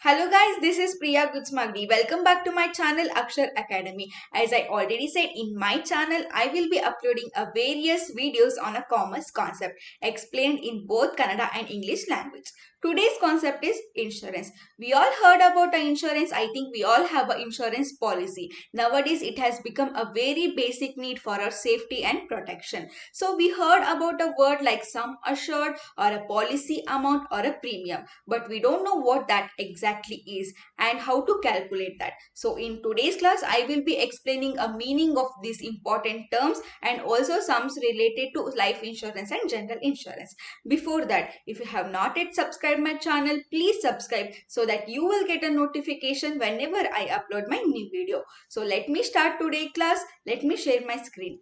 Hello guys, this is Priya Gutsmagdi. Welcome back to my channel Akshar Academy. As I already said in my channel, I will be uploading a various videos on a commerce concept explained in both Kannada and English language. Today's concept is insurance. We all heard about insurance. I think we all have an insurance policy. Nowadays, it has become a very basic need for our safety and protection. So we heard about a word like sum assured or a policy amount or a premium, but we don't know what that exactly is and how to calculate that. So in today's class I will be explaining a meaning of these important terms and also sums related to life insurance and general insurance. Before that, if you have not yet subscribed my channel, please subscribe so that you will get a notification whenever I upload my new video. So let me start today class. Let me share my screen.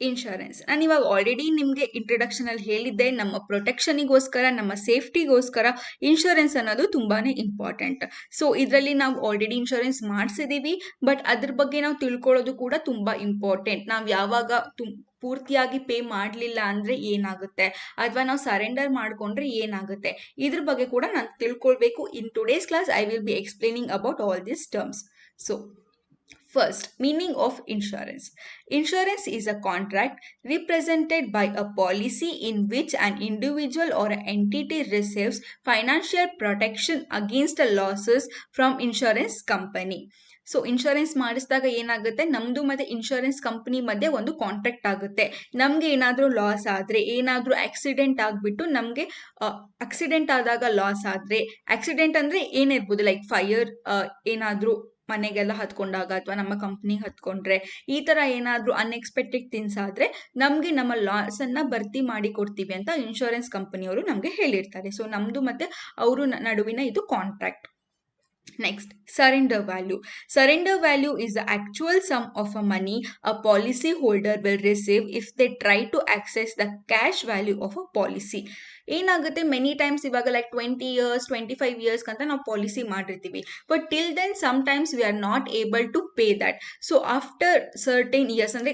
Insurance ನಾನು ಇವಾಗ already ನಿಮಗೆ introduction ಅಲ್ಲಿ ಹೇಳಿದ್ದೆ, ನಮ್ಮ ಪ್ರೊಟೆಕ್ಷನಿಗೋಸ್ಕರ, ನಮ್ಮ ಸೇಫ್ಟಿಗೋಸ್ಕರ insurance ಅನ್ನೋದು ತುಂಬಾನೇ important. So ಇದರಲ್ಲಿ ನಾವು ಆಲ್ರೆಡಿ ಇನ್ಶೂರೆನ್ಸ್ ಮಾಡಿಸಿದೀವಿ, ಬಟ್ ಅದ್ರ ಬಗ್ಗೆ ನಾವು ತಿಳ್ಕೊಳ್ಳೋದು ಕೂಡ ತುಂಬಾ ಇಂಪಾರ್ಟೆಂಟ್. ನಾವು ಯಾವಾಗ ಪೂರ್ತಿಯಾಗಿ ಪೇ ಮಾಡಲಿಲ್ಲ ಅಂದರೆ ಏನಾಗುತ್ತೆ, ಅಥವಾ ನಾವು ಸರೆಂಡರ್ ಮಾಡಿಕೊಂಡ್ರೆ ಏನಾಗುತ್ತೆ, ಇದ್ರ ಬಗ್ಗೆ ಕೂಡ ನಾನು ತಿಳ್ಕೊಳ್ಬೇಕು. In today's class I will be explaining about all these terms. So first, meaning of insurance. Insurance is a contract represented by a policy in which an individual or an entity receives financial protection against the losses from insurance company. So insurance ಮಾಡಿಸಿದಾಗ ಏನಾಗುತ್ತೆ, ನಮ್ದು ಮತ್ತೆ insurance company ಮಧ್ಯೆ ಒಂದು contract ಆಗುತ್ತೆ. ನಮ್ಗೆ ಏನಾದರೂ loss ಆದ್ರೆ, ಏನಾದರೂ ಆಕ್ಸಿಡೆಂಟ್ ಆಗ್ಬಿಟ್ಟು ನಮ್ಗೆ ಆಕ್ಸಿಡೆಂಟ್ ಆದಾಗ ಲಾಸ್ ಆದ್ರೆ, ಆಕ್ಸಿಡೆಂಟ್ ಅಂದ್ರೆ ಏನಿರ್ಬೋದು, ಲೈಕ್ ಫೈರ್, ಏನಾದರೂ ಮನೆಗೆಲ್ಲ ಹತ್ಕೊಂಡಾಗ ಅಥವಾ ನಮ್ಮ ಕಂಪ್ನಿಗೆ ಹತ್ಕೊಂಡ್ರೆ, ಈ ತರ ಏನಾದ್ರೂ ಅನ್ಎಕ್ಸ್ಪೆಕ್ಟೆಡ್ ಥಿಂಗ್ಸ್ ಆದ್ರೆ ನಮ್ಗೆ ನಮ್ಮ ಲಾಸ್ ಅನ್ನ ಭರ್ತಿ ಮಾಡಿ ಕೊಡ್ತೀವಿ ಅಂತ ಇನ್ಶೂರೆನ್ಸ್ ಕಂಪನಿಯವರು ನಮ್ಗೆ ಹೇಳಿರ್ತಾರೆ. ಸೊ ನಮ್ದು ಮತ್ತೆ ಅವರು ನಡುವಿನ ಇದು contract. Next, surrender value. Surrender value is the actual sum of a money a policy holder will receive if they try to access the cash value of a policy. ಏನಾಗುತ್ತೆ, many times ಇವಾಗ like 20 years 25 years ಅಂತ ನಾವು policy ಮಾಡಿರ್ತೀವಿ, but till then sometimes we are not able to pay that. So after certain years, ಅಂದ್ರೆ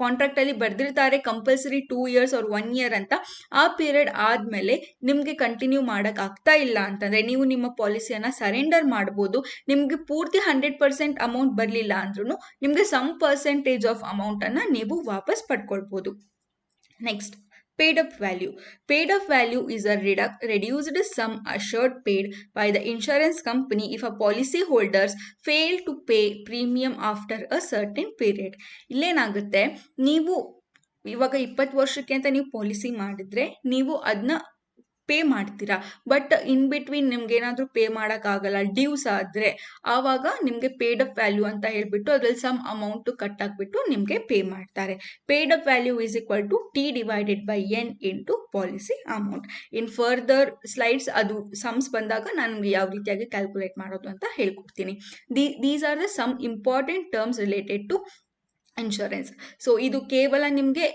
contract ಅಲ್ಲಿ ಬರ್ದಿರ್ತಾರೆ compulsory 2 years or 1 year ಅಂತ, ಆ ಪೀರಿಯಡ್ ಆದ್ಮೇಲೆ ನಿಮ್ಗೆ ಕಂಟಿನ್ಯೂ ಮಾಡಕ್ ಆಗ್ತಾ ಇಲ್ಲ ಅಂತಂದ್ರೆ ನೀವು ನಿಮ್ಮ ಪಾಲಿಸಿಯನ್ನ ಸರೆಂಡರ್ ಮಾಡ್ಬೋದು. ನಿಮ್ಗೆ ಪೂರ್ತಿ 100% ಅಮೌಂಟ್ ಬರ್ಲಿಲ್ಲ ಅಂದ್ರೂ ನಿಮ್ಗೆ ಸಮ್ ಪರ್ಸೆಂಟೇಜ್ ಆಫ್ ಅಮೌಂಟ್ ಅನ್ನ ನೀವು ವಾಪಸ್ ಪಡ್ಕೊಳ್ಬೋದು. Next, paid up value. Paid up value is a reduced sum assured paid by the insurance company if a policy holders fail to pay premium after a certain period. ಇಲ್ಲೇನಾಗುತ್ತೆ, ನೀವು ಇವಾಗ 20 ವರ್ಷಕ್ಕೆ ಅಂತ ನೀವು policy ಮಾಡಿದ್ರೆ ನೀವು ಅದನ್ನ ಪೇ ಮಾಡ್ತೀರಾ, but in between ನಿಮ್ಗೆ ಏನಾದ್ರೂ ಪೇ ಆಗಲ್ಲ, ಡ್ಯೂಸ್ ಆದ್ರೆ ಆವಾಗ ನಿಮ್ಗೆ ಪೇಡ್ ಅಪ್ ವ್ಯಾಲ್ಯೂ ಅಂತ ಹೇಳ್ಬಿಟ್ಟು ಅದ್ರಲ್ಲಿ ಸಮ್ ಅಮೌಂಟ್ ಕಟ್ ಆಗ್ಬಿಟ್ಟು ನಿಮ್ಗೆ ಪೇ ಮಾಡ್ತಾರೆ. Paid up value is equal to T divided by N into policy amount. In further slides ಅದು ಸಮ್ಸ್ ಬಂದಾಗ ನಾನು ನಿಮ್ಗೆ ಯಾವ ರೀತಿಯಾಗಿ ಕ್ಯಾಲ್ಕುಲೇಟ್ ಮಾಡೋದು ಅಂತ ಹೇಳ್ಕೊಡ್ತೀನಿ. These are the some important terms related to insurance. So ಇದು ಕೇವಲ ನಿಮ್ಗೆ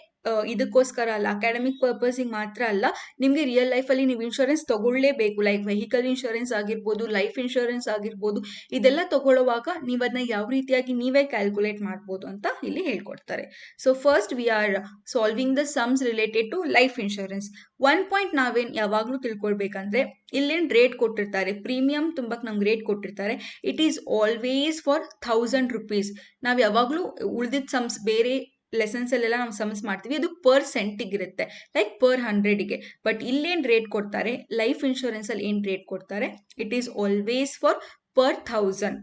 ಇದಕ್ಕೋಸ್ಕರ ಅಲ್ಲ, ಅಕಾಡೆಮಿಕ್ ಪರ್ಪಸ್ಗೆ ಮಾತ್ರ ಅಲ್ಲ, ನಿಮ್ಗೆ ರಿಯಲ್ ಲೈಫಲ್ಲಿ ನೀವು ಇನ್ಶೂರೆನ್ಸ್ ತಗೊಳ್ಳೇಬೇಕು. ಲೈಕ್ ವೆಹಿಕಲ್ ಇನ್ಶೂರೆನ್ಸ್ ಆಗಿರ್ಬೋದು, ಲೈಫ್ ಇನ್ಶೂರೆನ್ಸ್ ಆಗಿರ್ಬೋದು, ಇದೆಲ್ಲ ತಗೊಳ್ಳುವಾಗ ನೀವು ಅದನ್ನ ಯಾವ ರೀತಿಯಾಗಿ ನೀವೇ ಕ್ಯಾಲ್ಕುಲೇಟ್ ಮಾಡ್ಬೋದು ಅಂತ ಇಲ್ಲಿ ಹೇಳ್ಕೊಡ್ತಾರೆ. So first we are solving the sums related to life insurance. 1 point ನಾವೇನು ಯಾವಾಗಲೂ ತಿಳ್ಕೊಳ್ಬೇಕಂದ್ರೆ, ಇಲ್ಲೇನು ರೇಟ್ ಕೊಟ್ಟಿರ್ತಾರೆ, ಪ್ರೀಮಿಯಂ ತುಂಬಕ್ಕೆ ನಮ್ಗೆ ರೇಟ್ ಕೊಟ್ಟಿರ್ತಾರೆ. It is always for 1000 rupees. ನಾವು ಯಾವಾಗಲೂ ಉಳಿದಿದ್ದ ಸಮ್ಸ್ ಬೇರೆ ಲೆಸನ್ಸ್ ಅಲ್ಲೆಲ್ಲ ನಾವು ಸಮ್ಸ್ ಮಾಡ್ತೀವಿ, ಅದು ಪರ್ ಸೆಂಟಿಗೆ ಇರುತ್ತೆ, ಲೈಕ್ ಪರ್ 100ಗೆ. ಬಟ್ ಇಲ್ಲೇನು ರೇಟ್ ಕೊಡ್ತಾರೆ, ಲೈಫ್ ಇನ್ಶೂರೆನ್ಸ್ ಅಲ್ಲಿ ಏನು ರೇಟ್ ಕೊಡ್ತಾರೆ, it is always for per 1000.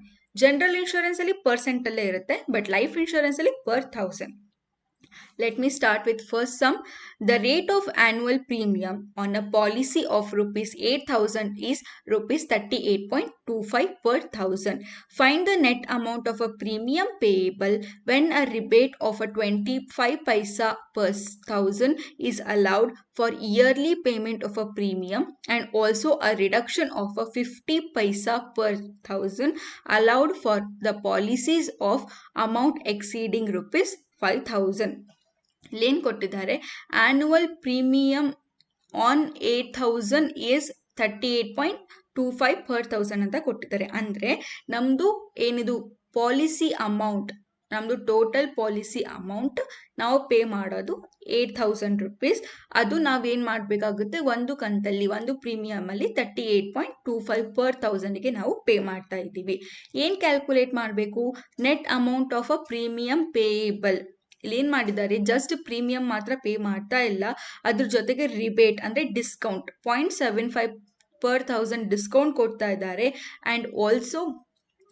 General insurance ಅಲ್ಲಿ ಪರ್ಸೆಂಟ್ ಅಲ್ಲೇ ಇರುತ್ತೆ, ಬಟ್ ಲೈಫ್ ಇನ್ಶೂರೆನ್ಸ್ ಅಲ್ಲಿ per 1000. Let me start with first sum. The rate of annual premium on a policy of rupees 8,000 is rupees 38.25 per 1000. Find the net amount of a premium payable when a rebate of a 25 paisa per 1000 is allowed for yearly payment of a premium, and also a reduction of a 50 paisa per 1000 allowed for the policies of amount exceeding rupees 5000. Lane ಕೊಟ್ಟಿದ್ದಾರೆ, annual premium on 8000 is 38.25 per 1000 ಅಂತ ಕೊಟ್ಟಿದ್ದಾರೆ. ಅಂದ್ರೆ ನಮ್ದು ಏನಿದು policy amount ನಮ್ಮದು total policy amount ನಾವು pay ಮಾಡೋದು 8,000 rupees. ಅದು ನಾವೇನು ಮಾಡಬೇಕಾಗುತ್ತೆ, ಒಂದು ಕಂತಲ್ಲಿ ಒಂದು ಪ್ರೀಮಿಯಮಲ್ಲಿ 38.25 ಪರ್ ಥೌಸಂಡ್ಗೆ ನಾವು ಪೇ ಮಾಡ್ತಾ ಇದ್ದೀವಿ. ಏನು ಕ್ಯಾಲ್ಕುಲೇಟ್ ಮಾಡಬೇಕು, net amount of a premium payable. ಇಲ್ಲಿ ಏನು ಮಾಡಿದ್ದಾರೆ, ಜಸ್ಟ್ ಪ್ರೀಮಿಯಂ ಮಾತ್ರ ಪೇ ಮಾಡ್ತಾ ಇಲ್ಲ, ಅದ್ರ ಜೊತೆಗೆ ರಿಬೇಟ್ ಅಂದರೆ ಡಿಸ್ಕೌಂಟ್ 0.75 ಪರ್ ಥೌಸಂಡ್ ಡಿಸ್ಕೌಂಟ್ ಕೊಡ್ತಾ ಇದ್ದಾರೆ. And also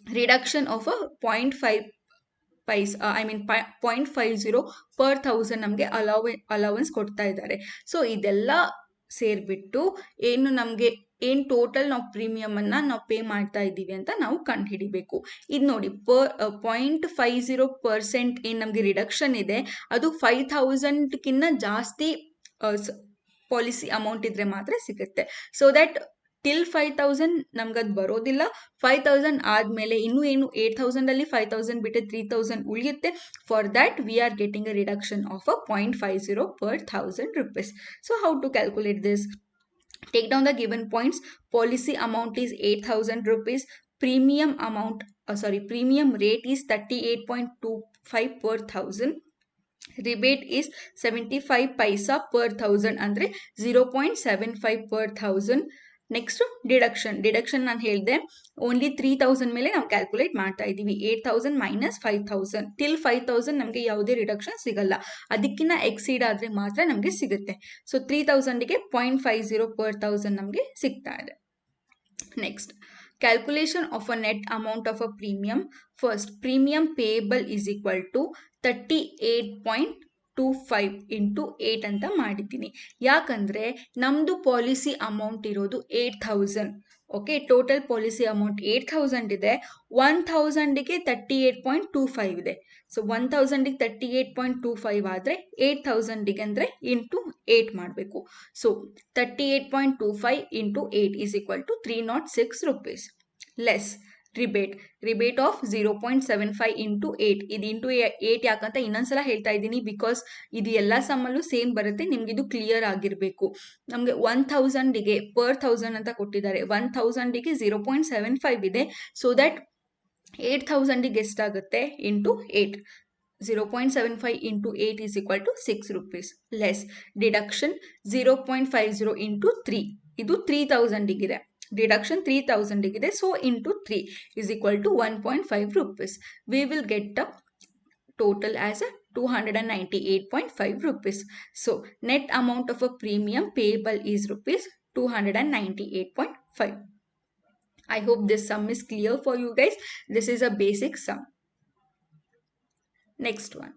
reduction of a 0.5 0.50 per thousand ನಮಗೆ ಅಲೌವೆನ್ಸ್ ಕೊಡ್ತಾ ಇದ್ದಾರೆ. ಸೊ ಇದೆಲ್ಲ ಸೇರಿಬಿಟ್ಟು ಏನು ಟೋಟಲ್ ನಾವು ಪ್ರೀಮಿಯಮನ್ನು ನಾವು ಪೇ ಮಾಡ್ತಾ ಇದ್ದೀವಿ ಅಂತ ನಾವು ಕಂಡುಹಿಡಿಬೇಕು. ಇದು ನೋಡಿ, 0.50% ಏನು ನಮಗೆ ರಿಡಕ್ಷನ್ ಇದೆ, ಅದು 5,000ಗಿನ್ನ ಜಾಸ್ತಿ ಪಾಲಿಸಿ ಅಮೌಂಟ್ ಇದ್ರೆ ಮಾತ್ರ ಸಿಗುತ್ತೆ. ಸೊ ದ್ಯಾಟ್ ಟಿಲ್ 5,000 ನಮ್ಗೆ ಅದು ಬರೋದಿಲ್ಲ. 5,000 ಆದಮೇಲೆ ಇನ್ನೂ ಏನು 8,000ಅಲ್ಲಿ 5,000 ಬಿಟ್ಟರೆ 3,000 ಉಳಿಯುತ್ತೆ. For that we are getting a reduction of a 0.50 per 1,000 rupees. So how to calculate this? Take down the given points. Policy amount is 8,000 rupees. Premium rate is 38.25 per 1,000. Rebate is 75 paisa per 1,000 ಅಂದರೆ 0.75 per 1,000. Next deduction ನಾನು ಹೇಳಿದೆ, only 3,000 ಮೇಲೆ ನಾವು calculate ಮಾಡ್ತಾ ಇದ್ದೀವಿ. 8,000 minus 5,000 till 5,000 ನಮಗೆ ಯಾವುದೇ reduction ಸಿಗಲ್ಲ, ಅದಕ್ಕಿಂತ ಎಕ್ಸೀಡ್ ಆದರೆ ಮಾತ್ರ ನಮಗೆ ಸಿಗುತ್ತೆ. ಸೊ 3,000ಗೆ 0.50 ಪರ್ 1,000 ನಮಗೆ ಸಿಗ್ತಾ ಇದೆ. Next, calculation of a net amount of a premium. First, premium payable is equal to 38.25 into 8 ಅಂತ ಮಾಡಿದ್ದೀನಿ. ಯಾಕಂದರೆ ನಮ್ಮದು ಪಾಲಿಸಿ ಅಮೌಂಟ್ ಇರೋದು 8,000. ಓಕೆ, ಟೋಟಲ್ ಪಾಲಿಸಿ ಅಮೌಂಟ್ 8,000 ಇದೆ. 1,000ಗೆ 38.25 ಇದೆ. ಸೊ 1,000ಗೆ 38.25 ಆದರೆ 8,000ಗೆ ಅಂದರೆ ಇಂಟು 8 ಮಾಡಬೇಕು. So 38.25 into 8 is equal to 306 rupees. Less rebate of 0.75 into 8. ಇದು ಇಂಟು 8 ಯಾಕಂತ ಇನ್ನೊಂದ್ಸಲ ಹೇಳ್ತಾ ಇದ್ದೀನಿ, ಬಿಕಾಸ್ ಇದು ಎಲ್ಲ ಸಮ್ಮಲ್ಲೂ ಸೇಮ್ ಬರುತ್ತೆ, ನಿಮ್ಗೆ ಇದು ಕ್ಲಿಯರ್ ಆಗಿರಬೇಕು. ನಮಗೆ 1,000ಗೆ ಪರ್ 1,000 ಅಂತ ಕೊಟ್ಟಿದ್ದಾರೆ, 1,000ಗೆ 0.75 ಇದೆ. ಸೊ ದ್ಯಾಟ್ 8,000ಗೆ ಎಷ್ಟಾಗುತ್ತೆ into 8. 0.75 into 8 is equal to 6 rupees. Less deduction 0.50 into 3. ಇದು 3,000ಗಿದೆ. ಡಿಡಕ್ಷನ್ 3,000ಗಿದೆ. So into 3 is equal to 1.5 rupees. We will get the total as a 298.5 rupees. So net amount of a premium payable is rupees 298.5. I hope this sum is clear for you guys. This is a basic sum. Next one,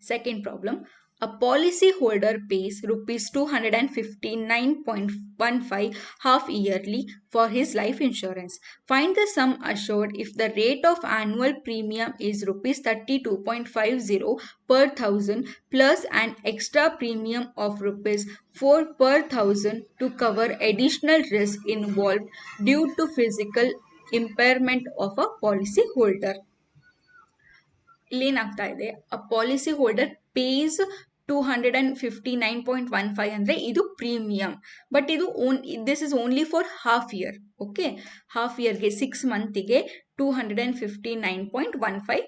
second problem. A policy holder pays rupees 259.15 half yearly for his life insurance. Find the sum assured if the rate of annual premium is rupees 32.50 per 1,000 plus an extra premium of rupees 4 per 1,000 to cover additional risk involved due to physical impairment of a policy holder. ಇಲ್ಲೇನಾಗ್ತಾ ಇದೆ, a policy holder pays 259.15 ಅಂದರೆ ಇದು premium, but ಇದು this is only for half year. Okay, half ಇಯರ್ಗೆ 6 ಮಂತಿಗೆ 259.15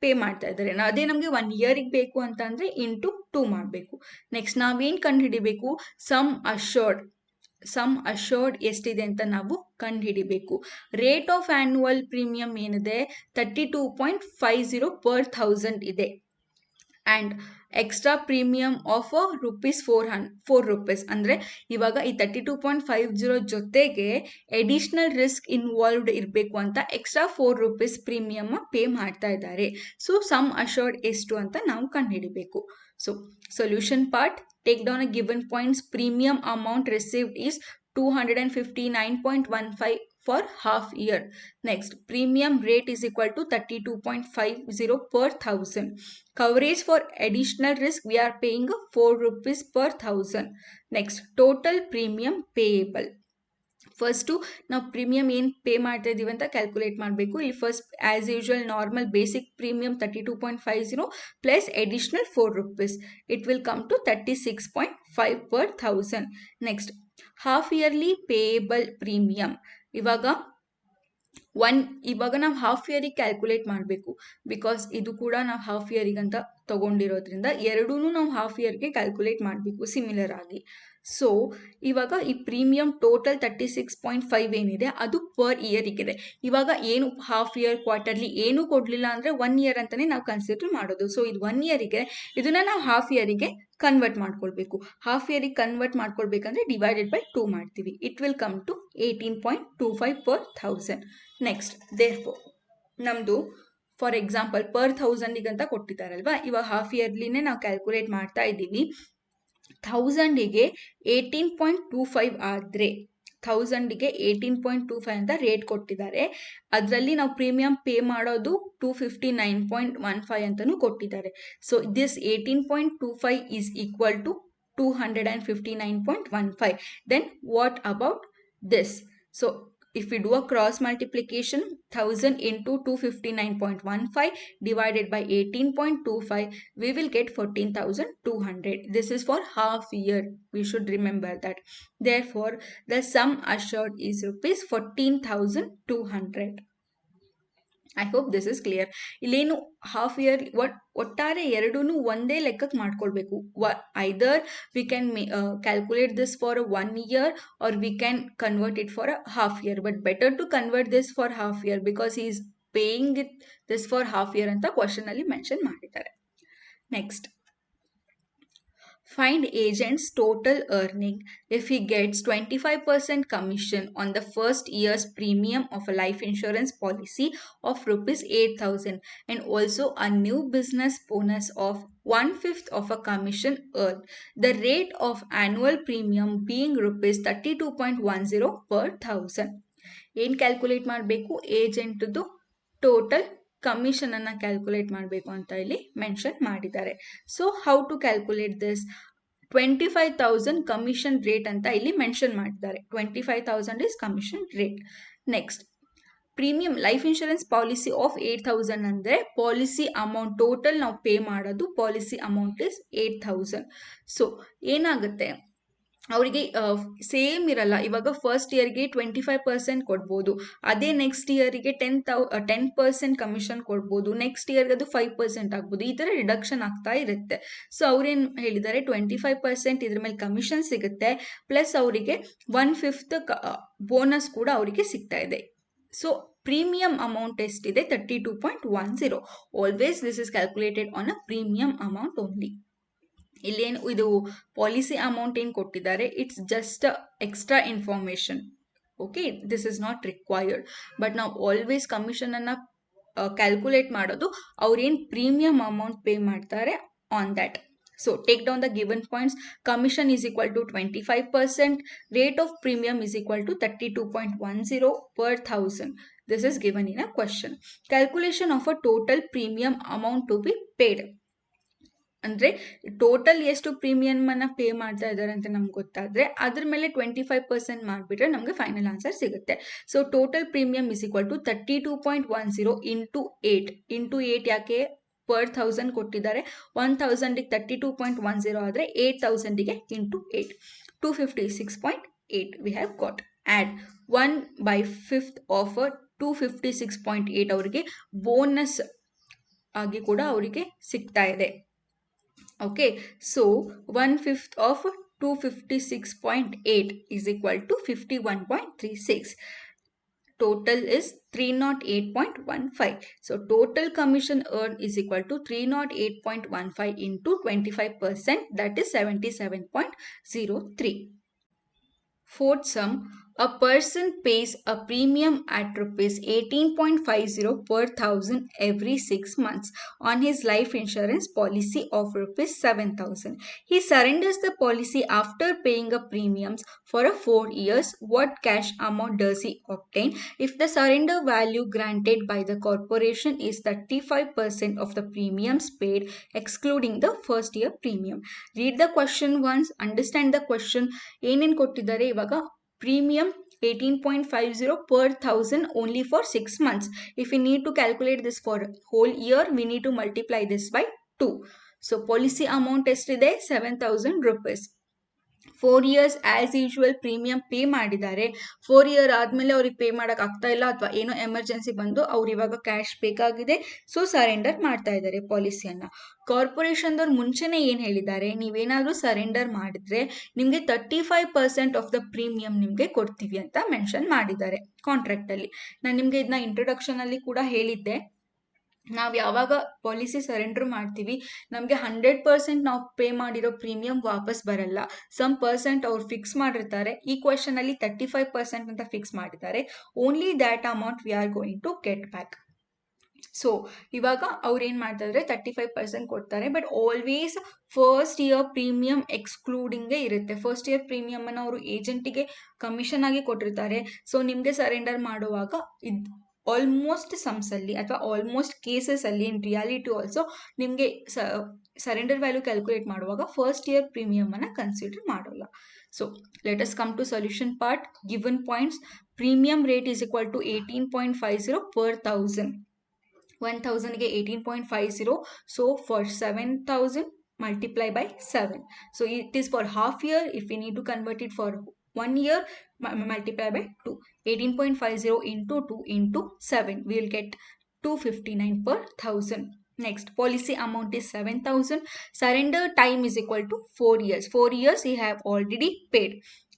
pay ಮಾಡ್ತಾ ಇದ್ದಾರೆ. ಅದೇ ನಮಗೆ 1 ಇಯರಿಗೆ ಬೇಕು ಅಂತ ಅಂದರೆ ಇಂಟು 2 ಮಾಡಬೇಕು. ನೆಕ್ಸ್ಟ್ ನಾವೇನು ಕಂಡುಹಿಡಿಬೇಕು, ಸಮ್ ಅಶ್ಯೂರ್ಡ್ ಎಷ್ಟಿದೆ ಅಂತ ನಾವು ಕಂಡುಹಿಡಿಬೇಕು. ರೇಟ್ ಆಫ್ ಆ್ಯನ್ಯುವಲ್ ಪ್ರೀಮಿಯಂ ಏನಿದೆ 32.50 ಪರ್ 1,000 ಇದೆ. And extra premium of ₹4 rupees. ಅಂದರೆ ಇವಾಗ ಈ 32.50 ಜೊತೆಗೆ ಎಡಿಷ್ನಲ್ ರಿಸ್ಕ್ ಇನ್ವಾಲ್ವ್ಡ್ ಇರಬೇಕು ಅಂತ ಎಕ್ಸ್ಟ್ರಾ ₹4 ಪ್ರೀಮಿಯಮ್ ಪೇ ಮಾಡ್ತಾ ಇದ್ದಾರೆ. ಸೊ ಸಮ್ ಅಶ್ಯೂರ್ಡ್ ಎಷ್ಟು ಅಂತ ನಾವು ಕಂಡುಹಿಡಿಬೇಕು. So solution part, take down a given points. Premium amount received is 259.15 for half year. Next, premium rate is equal to 32.50 per 1,000. Coverage for additional risk, we are paying ₹4 per 1,000. Next, total premium payable. First ನಾವು premium ಏನು pay ಮಾಡ್ತಾ ಇದ್ದೀವಿ ಅಂತ calculate ಮಾಡಬೇಕು. ಇಲ್ಲಿ first as usual normal basic premium 32.50 plus additional ₹4. It will come to 36.5 per 1,000. Next, half yearly payable premium. ಇವಾಗ ಇವಾಗ ನಾವು ಹಾಫ್ ಇಯರಿಗೆ ಕ್ಯಾಲ್ಕುಲೇಟ್ ಮಾಡಬೇಕು, ಬಿಕಾಸ್ ಇದು ಕೂಡ ನಾವು ಹಾಫ್ ಇಯರಿಗಂತ ತಗೊಂಡಿರೋದ್ರಿಂದ ಎರಡೂ ನಾವು ಹಾಫ್ ಇಯರ್ಗೆ ಕ್ಯಾಲ್ಕುಲೇಟ್ ಮಾಡಬೇಕು ಸಿಮಿಲರ್ ಆಗಿ. ಸೊ ಇವಾಗ ಈ ಪ್ರೀಮಿಯಂ ಟೋಟಲ್ 36.5 ಏನಿದೆ ಅದು ಪರ್ ಇಯರಿಗಿದೆ. ಇವಾಗ ಏನು ಹಾಫ್ ಇಯರ್ ಕ್ವಾರ್ಟರ್ಲಿ ಏನೂ ಕೊಡಲಿಲ್ಲ ಅಂದರೆ 1 ಇಯರ್ ಅಂತಲೇ ನಾವು ಕನ್ಸಿಡರ್ ಮಾಡೋದು. ಸೊ ಇದು 1 ಇಯರಿಗೆ, ಇದನ್ನು ನಾವು ಹಾಫ್ ಇಯರಿಗೆ ಕನ್ವರ್ಟ್ ಮಾಡ್ಕೊಳ್ಬೇಕು. ಹಾಫ್ ಇಯರಿಗೆ ಕನ್ವರ್ಟ್ ಮಾಡ್ಕೊಳ್ಬೇಕಂದ್ರೆ ಡಿವೈಡೆಡ್ ಬೈ 2 ಮಾಡ್ತೀವಿ. It will come to 18.25 per 1000. Next therefore ನಮ್ಮದು ಫಾರ್ ಎಕ್ಸಾಂಪಲ್ ಪರ್ 1000 ಅಂತ ಕೊಟ್ಟಿದ್ದಾರಲ್ವಾ, ಇವಾಗ ಹಾಫ್ ಇಯರ್ಲಿನೇ ನಾವು ಕ್ಯಾಲ್ಕುಲೇಟ್ ಮಾಡ್ತಾ ಇದ್ದೀವಿ. 1000ಗೆ 18.25 ಆದರೆ 1000ಗೆ 18.25 ಅಂತ ರೇಟ್ ಕೊಟ್ಟಿದ್ದಾರೆ. ಅದರಲ್ಲಿ ನಾವು ಪ್ರೀಮಿಯಂ ಪೇ ಮಾಡೋದು 259.15 ಅಂತಲೂ ಕೊಟ್ಟಿದ್ದಾರೆ. So this 18.25 is equal to 259.15. Then what about this? So if we do a cross multiplication, 1000 into 259.15 divided by 18.25, we will get 14,200. This is for half year. We should remember that. Therefore, the sum assured is rupees 14,200. I hope this is clear. ಇಲ್ಲೇನು half year ಒಟ್ಟಾರೆ ಎರಡೂ ಒಂದೇ ಲೆಕ್ಕಕ್ಕೆ ಮಾಡ್ಕೊಳ್ಬೇಕು. Either we can calculate this for 1 year or we can convert it for a half year. But better to convert this for half year because he is paying it this for half year ಅಂತ question ಅಲ್ಲಿ mention ಮಾಡಿದ್ದಾರೆ. Next, find agent's total earning if he gets 25% commission on the first year's premium of a life insurance policy of rupees 8,000 and also a new business bonus of 1/5 of a commission earned. The rate of annual premium being rupees 32.10 per 1000. ಏನು calculate ಮಾಡಬೇಕು? ಏಜೆಂಟ್ದು total commission ಅನ್ನ calculate ಮಾಡಬೇಕು ಅಂತ ಇಲ್ಲಿ mention ಮಾಡಿದ್ದಾರೆ. So how to calculate this? 25,000 commission rate ಅಂತ ಇಲ್ಲಿ ಮೆನ್ಷನ್ ಮಾಡಿದ್ದಾರೆ. 25,000 is commission rate. Next, premium life insurance policy of 8,000 ಅಂದರೆ ಪಾಲಿಸಿ ಅಮೌಂಟ್ ಟೋಟಲ್ ನಾವು ಪೇ ಮಾಡೋದು ಪಾಲಿಸಿ ಅಮೌಂಟ್ ಇಸ್ 8,000. ಸೊ ಏನಾಗುತ್ತೆ, ಅವರಿಗೆ ಸೇಮ್ ಇರಲ್ಲ. ಇವಾಗ ಫಸ್ಟ್ ಇಯರ್ಗೆ 25% ಕೊಡ್ಬೋದು, ಅದೇ ನೆಕ್ಸ್ಟ್ ಇಯರಿಗೆ 10% ಕಮಿಷನ್ ಕೊಡ್ಬೋದು, ನೆಕ್ಸ್ಟ್ ಇಯರ್ಗೆ ಅದು 5% ಆಗ್ಬೋದು. ಈ ಥರ ರಿಡಕ್ಷನ್ ಆಗ್ತಾ ಇರುತ್ತೆ. ಸೊ ಅವ್ರೇನು ಹೇಳಿದ್ದಾರೆ, 25% ಇದ್ರ ಮೇಲೆ ಕಮಿಷನ್ ಸಿಗುತ್ತೆ, ಪ್ಲಸ್ ಅವರಿಗೆ 1/5 ಬೋನಸ್ ಕೂಡ ಅವರಿಗೆ ಸಿಗ್ತಾ ಇದೆ. ಸೊ ಪ್ರೀಮಿಯಂ ಅಮೌಂಟ್ ಎಷ್ಟಿದೆ? 32.10. Always this is calculated on a premium amount only. ಇಲ್ಲೇನು ಇದು ಪಾಲಿಸಿ ಅಮೌಂಟ್ ಏನು ಕೊಟ್ಟಿದ್ದಾರೆ, it's just extra information. Okay, this is not required. But ನಾವು ಆಲ್ವೇಸ್ ಕಮಿಷನ್ ಅನ್ನ ಕ್ಯಾಲ್ಕುಲೇಟ್ ಮಾಡೋದು ಅವ್ರೇನು ಪ್ರೀಮಿಯಂ ಅಮೌಂಟ್ ಪೇ ಮಾಡ್ತಾರೆ on that. So take down the given points. Commission is equal to 25%. Rate of premium is equal to 32.10 per 1000. This is given in a question. Calculation of a total premium amount to be paid. ಅಂದರೆ total ಎಷ್ಟು ಪ್ರೀಮಿಯಮನ್ನು pay ಮಾಡ್ತಾ ಇದ್ದಾರೆ ಅಂತ ನಮ್ಗೆ ಗೊತ್ತಾದರೆ ಅದ್ರ ಮೇಲೆ 25% ಮಾಡಿಬಿಟ್ರೆ ನಮಗೆ ಫೈನಲ್ ಆನ್ಸರ್ ಸಿಗುತ್ತೆ. So total premium is equal to 32.10 into 8 ಯಾಕೆ ಪರ್ 1000 ಕೊಟ್ಟಿದ್ದಾರೆ. 1000ಗೆ 32.10 ಆದರೆ 8000ಗೆ into 8 256.8 we have got. Add 1/5 of 256.8 ಅವರಿಗೆ ಬೋನಸ್ ಆಗಿ ಕೂಡ ಅವರಿಗೆ ಸಿಗ್ತಾ ಇದೆ. Okay, so 1/5 of 256.8 is equal to 51.36. Total is 308.15. So total commission earned is equal to 308.15 into 25%, that is 77.03. Fourth sum, a person pays a premium at rupees 18.50 per 1000 every 6 months on his life insurance policy of rupees 7,000. He surrenders the policy after paying a premiums for a 4 years. What cash amount does he obtain if the surrender value granted by the corporation is 35% of the premiums paid excluding the first year premium? Read the question once, understand the question. ಏನೇನು ಕೊಟ್ಟಿದ್ದಾರೆ ಇವಾಗ? Premium 18.50 per 1000 only for 6 months. If we need to calculate this for whole year, we need to multiply this by 2. So policy amount ಎಷ್ಟಿದೆ? 7,000 rupees. 4 years as usual premium pay ಮಾಡಿದ್ದಾರೆ. 4 year ಆದಮೇಲೆ ಅವ್ರಿಗೆ pay ಮಾಡೋಕೆ ಆಗ್ತಾ ಇಲ್ಲ ಅಥವಾ ಏನೋ emergency ಬಂದು ಅವ್ರು ಇವಾಗ ಕ್ಯಾಶ್ ಬೇಕಾಗಿದೆ, ಸೊ ಸರೆಂಡರ್ ಮಾಡ್ತಾ ಇದ್ದಾರೆ ಪಾಲಿಸಿಯನ್ನು. ಕಾರ್ಪೊರೇಷನ್ದವ್ರು ಮುಂಚೆನೇ ಏನು ಹೇಳಿದ್ದಾರೆ, ನೀವೇನಾದರೂ ಸರೆಂಡರ್ ಮಾಡಿದ್ರೆ ನಿಮಗೆ 35% ಆಫ್ ದ ಪ್ರೀಮಿಯಂ ನಿಮಗೆ ಕೊಡ್ತೀವಿ ಅಂತ ಮೆನ್ಷನ್ ಮಾಡಿದ್ದಾರೆ ಕಾಂಟ್ರಾಕ್ಟಲ್ಲಿ. ನಾನು ನಿಮಗೆ ಇದನ್ನ ಇಂಟ್ರೊಡಕ್ಷನಲ್ಲಿ ಕೂಡ ಹೇಳಿದ್ದೆ. ನಾವು ಯಾವಾಗ ಪಾಲಿಸಿ ಸರೆಂಡರ್ ಮಾಡ್ತೀವಿ ನಮಗೆ 100% ನಾವು ಪೇ ಮಾಡಿರೋ ಪ್ರೀಮಿಯಂ ವಾಪಸ್ ಬರಲ್ಲ. ಸಮ್ ಪರ್ಸೆಂಟ್ ಅವ್ರು ಫಿಕ್ಸ್ ಮಾಡಿರ್ತಾರೆ. ಈ ಕ್ವೆಶನಲ್ಲಿ 35% ಅಂತ ಫಿಕ್ಸ್ ಮಾಡಿದ್ದಾರೆ. Only that amount we are going to get back. So ಇವಾಗ ಅವ್ರು ಏನು ಮಾಡ್ತಾ ಇದ್ದಾರೆ, 35% ಕೊಡ್ತಾರೆ. But always first year premium ಎಕ್ಸ್ಕ್ಲೂಡಿಂಗೇ ಇರುತ್ತೆ. ಫಸ್ಟ್ ಇಯರ್ ಪ್ರೀಮಿಯಮನ್ನು ಅವರು ಏಜೆಂಟಿಗೆ ಕಮಿಷನ್ ಆಗಿ ಕೊಟ್ಟಿರ್ತಾರೆ. ಸೊ ನಿಮಗೆ ಸರೆಂಡರ್ ಮಾಡುವಾಗ ಆಲ್ಮೋಸ್ಟ್ ಸಮ್ಸಲ್ಲಿ ಅಥವಾ ಆಲ್ಮೋಸ್ಟ್ ಕೇಸಸಲ್ಲಿ ಇನ್ ರಿಯಾಲಿಟಿ ಆಲ್ಸೋ ನಿಮಗೆ ಸರೆಂಡರ್ ವ್ಯಾಲ್ಯೂ ಕ್ಯಾಲ್ಕುಲೇಟ್ ಮಾಡುವಾಗ ಫಸ್ಟ್ ಇಯರ್ ಪ್ರೀಮಿಯಮನ್ನು ಕನ್ಸಿಡರ್ ಮಾಡೋಲ್ಲ. So let us come to solution part. Given points, premium rate is equal to 18.50 per 1000. 1000ಗೆ 18.50. So for 7000 multiply by 7. So it is for half year. If we need to convert it for 1 year, multiply by 2. 18.50 into 2 into 7. We will get 259 per 1000. Next, policy amount is 7000. Surrender time is equal to 4 years. 4 years he have already paid.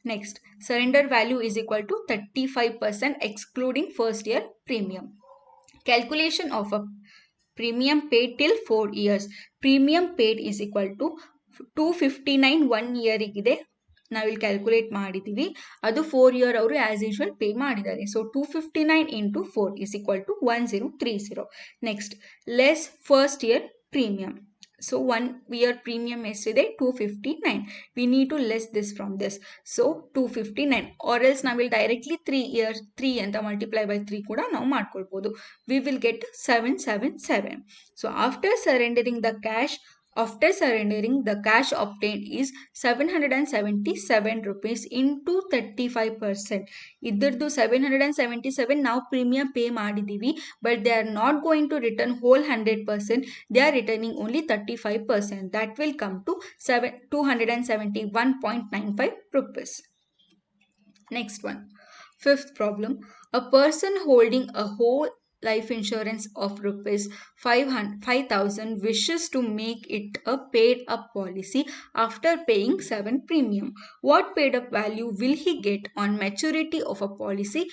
Next, surrender value is equal to 35% excluding first year premium. Calculation of a premium paid till 4 years. Premium paid is equal to 259 1 year ಇದೆ, ನಾವಿಲ್ಲಿ calculate ಮಾಡಿದ್ದೀವಿ. ಅದು 4 year ಅವರು as usual pay ಮಾಡಿದ್ದಾರೆ. So 259 into 4 is equal to 1030. Next, less first year premium. So 1 year premium ಎಷ್ಟಿದೆ, 259. We need to less this from this. So 259 or else ನಾವಿಲ್ಲಿ directly 3 ಅಂತ multiply by 3 ಕೂಡ ನಾವು ಮಾಡ್ಕೊಳ್ಬೋದು. We will get 777. So after surrendering the cash, the cash obtained is 777 rupees into 35%. ಇದ್ರದ್ದು 777 ನಾವು premium pay ಮಾಡಿದ್ದೀವಿ. But they are not going to return whole 100%. They are returning only 35%. That will come to 271.95 rupees. Next one, fifth problem. A person holding a whole life insurance of rupees 5,000 wishes to make it a paid up policy after paying 7 premium. What paid up value will he get on maturity of a policy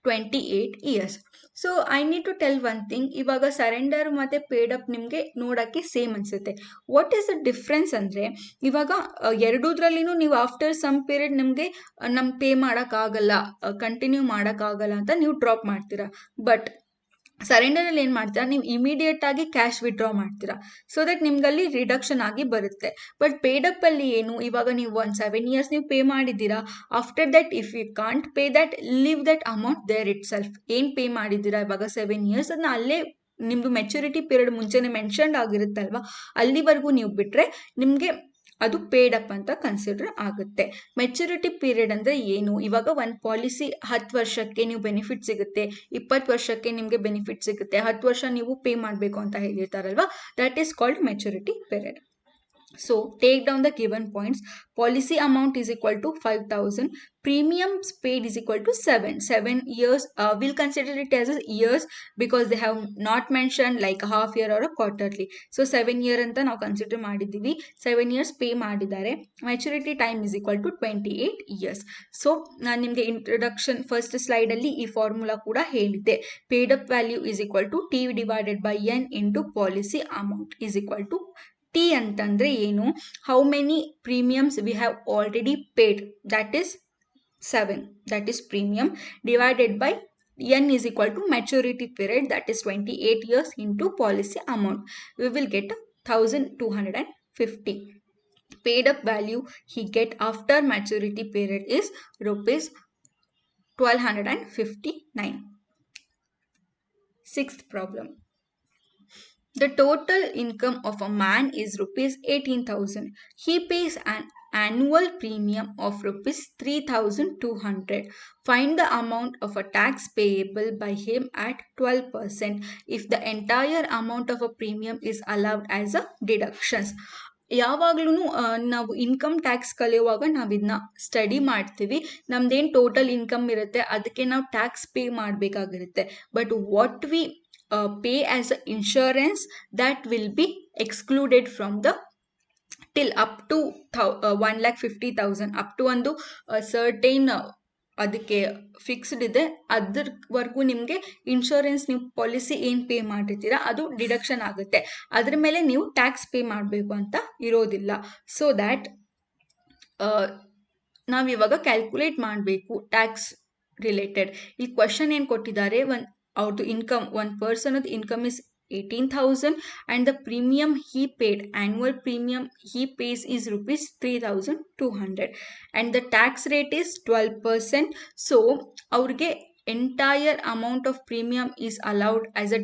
28 years? So I need to tell one thing. ಇವಾಗ surrender ಮತ್ತು paid up ನಿಮಗೆ ನೋಡೋಕ್ಕೆ same ಅನಿಸುತ್ತೆ. What is the difference ಅಂದರೆ, ಇವಾಗ ಎರಡೂದ್ರಲ್ಲಿನೂ ನೀವು after some period ನಿಮಗೆ pay ಮಾಡೋಕ್ಕಾಗಲ್ಲ, ಕಂಟಿನ್ಯೂ ಮಾಡೋಕ್ಕಾಗಲ್ಲ ಅಂತ ನೀವು ಡ್ರಾಪ್ ಮಾಡ್ತೀರಾ. ಬಟ್ ಸರೆಂಡರಲ್ಲಿ ಏನು ಮಾಡ್ತೀರಾ, ನೀವು ಇಮಿಡಿಯೇಟ್ ಆಗಿ ಕ್ಯಾಶ್ ವಿಡ್ರಾ ಮಾಡ್ತೀರಾ. ಸೊ ದಟ್ ನಿಮ್ಗಲ್ಲಿ ರಿಡಕ್ಷನ್ ಆಗಿ ಬರುತ್ತೆ. ಬಟ್ ಪೇಡಪ್ ಅಲ್ಲಿ ಏನು, ಇವಾಗ ನೀವು 7 ಇಯರ್ಸ್ ನೀವು ಪೇ ಮಾಡಿದ್ದೀರಾ. After that if you can't pay that, leave that amount there itself. ಏನು ಪೇ ಮಾಡಿದ್ದೀರಾ ಇವಾಗ 7 ಇಯರ್ಸ್, ಅದನ್ನ ಅಲ್ಲೇ ನಿಮ್ಮದು ಮೆಚುರಿಟಿ ಪೀರಿಯಡ್ ಮುಂಚೆನೇ ಮೆನ್ಷನ್ಡ್ ಆಗಿರುತ್ತಲ್ವ, ಅಲ್ಲಿವರೆಗೂ ನೀವು ಬಿಟ್ಟರೆ ನಿಮಗೆ ಅದು ಪೇಡ್ ಅಪ್ ಅಂತ ಕನ್ಸಿಡರ್ ಆಗುತ್ತೆ. ಮೆಚುರಿಟಿ ಪೀರಿಯಡ್ ಅಂದರೆ ಏನು, ಇವಾಗ ಒಂದು ಪಾಲಿಸಿ 10 ವರ್ಷಕ್ಕೆ ನೀವು ಬೆನಿಫಿಟ್ ಸಿಗುತ್ತೆ, 20 ವರ್ಷಕ್ಕೆ ನಿಮಗೆ ಬೆನಿಫಿಟ್ ಸಿಗುತ್ತೆ, 10 ವರ್ಷ ನೀವು ಪೇ ಮಾಡಬೇಕು ಅಂತ ಹೇಳಿರ್ತಾರಲ್ವ, that is called maturity period. So take down the given points. Policy amount is equal to 5,000. Premiums paid is equal to 7 years. We'll consider it as years because they have not mentioned like half year or a quarterly. So 7 year ಅಂತ ನಾವು consider ಮಾಡಿದ್ದೀವಿ. 7 years pay ಮಾಡಿದ್ದಾರೆ. Maturity time is equal to 28 years. So ನಾನು ನಿಮಗೆ introduction first ಸ್ಲೈಡಲ್ಲಿ ಈ formula ಕೂಡ ಹೇಳಿದ್ದೆ. Paid up value is equal to T divided by N into policy amount is equal to T ಅಂತಂದ್ರೆ ಏನು, how many premiums we have already paid, that is 7, that is premium, divided by N is equal to maturity period, that is 28 years into policy amount. We will get 1250. Paid up value he get after maturity period is rupees 1259. Sixth problem. The total income of a man is rupees 18,000. He pays an annual premium of rupees 3,200. Find the amount of a tax payable by him at 12% if the entire amount of a premium is allowed as a deductions. ಯಾವಾಗ್ಲೂ ನಾವು income tax ಕಲಿಯುವಾಗ ನಾವು ಇದನ್ನ study ಮಾಡ್ತೀವಿ. ನಮ್ದೇನು total income ಇರುತ್ತೆ ಅದಕ್ಕೆ ನಾವು ಟ್ಯಾಕ್ಸ್ ಪೇ ಮಾಡಬೇಕಾಗಿರುತ್ತೆ. But what we pay as a insurance that will be excluded from the till up to 1,50,000 up to ಒಂದು ಸರ್ಟೈನ್ ಅದಕ್ಕೆ ಫಿಕ್ಸ್ಡ್ ಇದೆ. ಅದ್ರವರೆಗೂ ನಿಮಗೆ ಇನ್ಶೂರೆನ್ಸ್ ನೀವು ಪಾಲಿಸಿ ಏನು ಪೇ ಮಾಡಿರ್ತೀರಾ ಅದು ಡಿಡಕ್ಷನ್ ಆಗುತ್ತೆ. ಅದ್ರ ಮೇಲೆ ನೀವು ಟ್ಯಾಕ್ಸ್ ಪೇ ಮಾಡಬೇಕು ಅಂತ ಇರೋದಿಲ್ಲ. ಸೊ ದ್ಯಾಟ್ ನಾವಿವಾಗ ಕ್ಯಾಲ್ಕುಲೇಟ್ ಮಾಡಬೇಕು ಟ್ಯಾಕ್ಸ್ ರಿಲೇಟೆಡ್. ಈ ಕ್ವಶನ್ ಏನು ಕೊಟ್ಟಿದ್ದಾರೆ, ಅವ್ರದ್ದು income, one person income is 18,000 and the premium he paid, annual premium he pays is rupees 3,200 and the tax rate is 12%. So ಅವ್ರಿಗೆ entire amount of premium is allowed as a